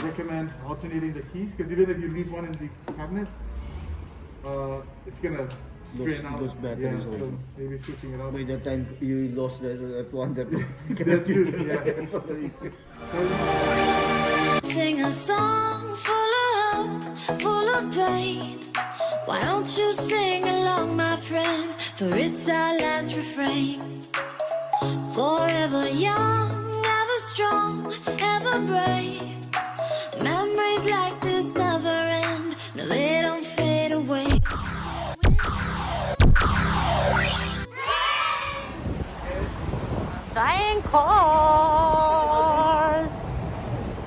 recommend alternating the keys because even if you leave one in the cabinet, it's gonna drain out. Those batteries. Yeah, so maybe switching it out. By the time you lost that one, that That too, yeah. Sing a song full of hope, full of pain. Why don't you sing along, my friend? For it's our last refrain. Forever young, ever strong, ever brave. Memories like this never end. No, they don't fade away. Flying cars!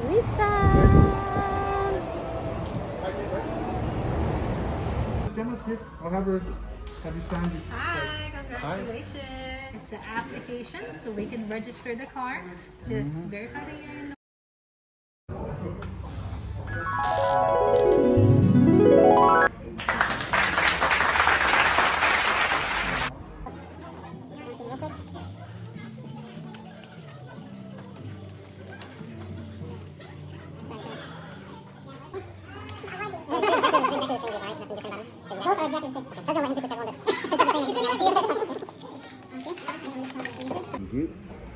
Nissan! Gemma's here. I'll have you sign it. Hi, congratulations. It's the application so we can register the car. Just verify the year.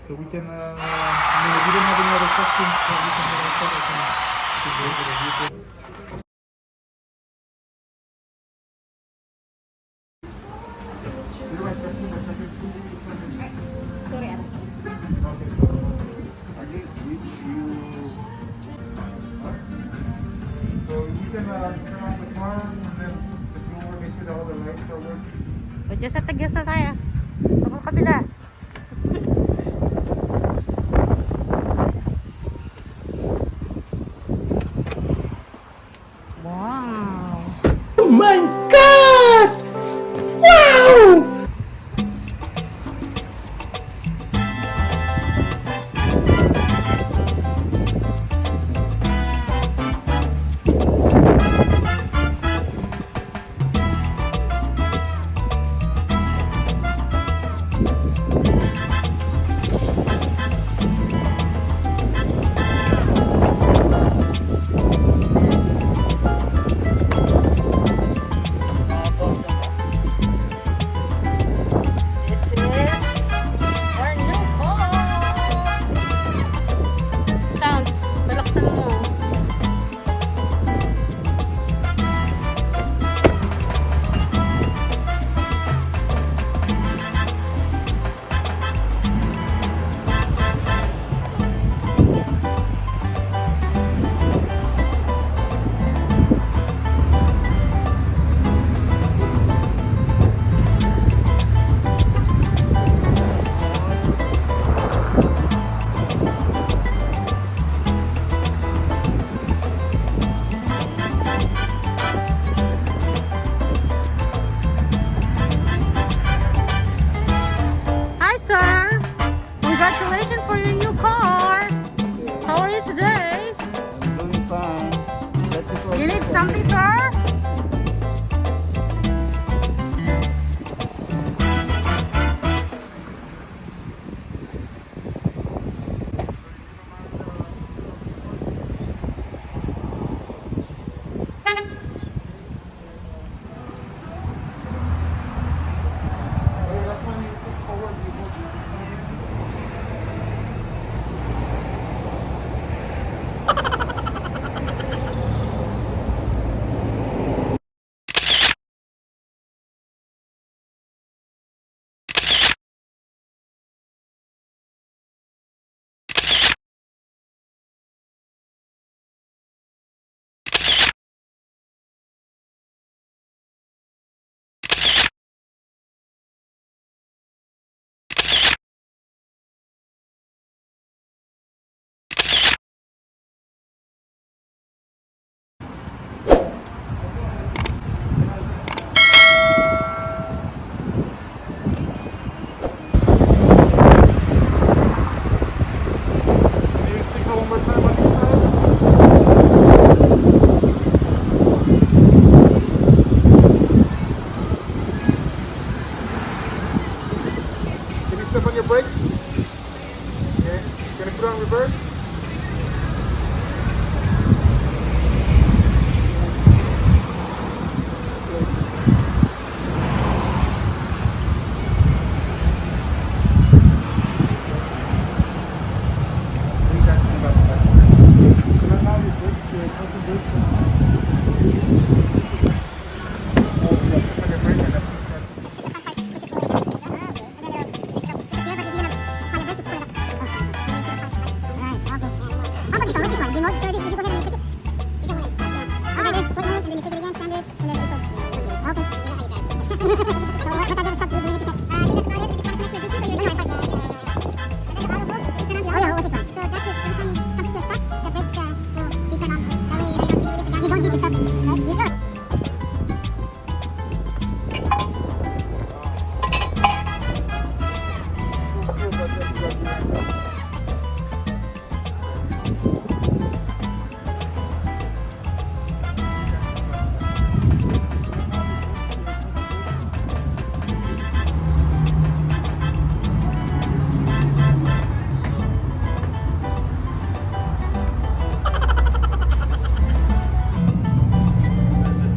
So we can, if you don't have any other questions, we can go ahead. So you can turn off the car and then just go over, make sure that all the lights are working. Tagyos na tayo. Sa kabila. Wow! Oh my God! Wow!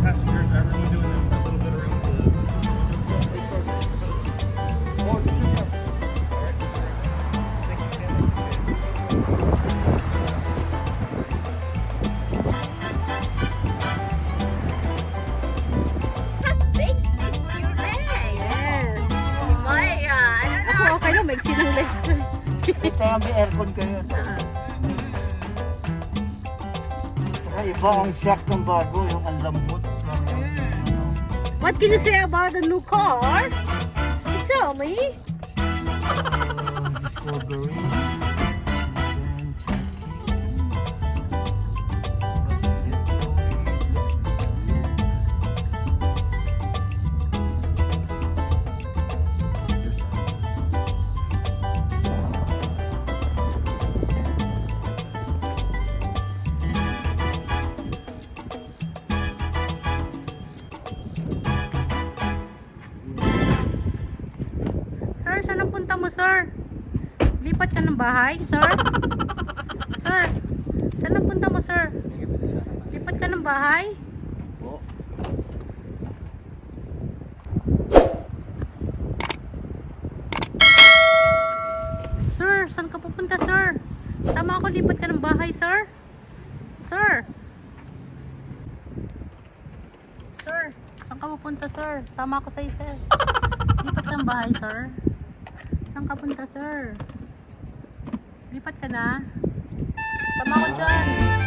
Passengers, everyone doing a little bit around Has big space for your leg. Yes. Maya, I don't know. Ako okay lang, maiksi ng legs ko. Tsaka may aircon kayo. Tsaka iba ang shock ng bago, yung ang lambot. What can you say about the new car? Tell me. Discovery. Sir, saan ang punta mo, sir? Lipat ka ng bahay, sir? Sir, saan ang punta mo, sir? Lipat ka ng bahay? Sir, saan ka pupunta, sir? Tama ako, lipat ka ng bahay, sir? Sir? Sir, saan ka pupunta, sir? Sama ako sa'yo, sir. Lipat ka ng bahay, sir. Saan ka punta, sir? Lipat ka na. Sama ko dyan.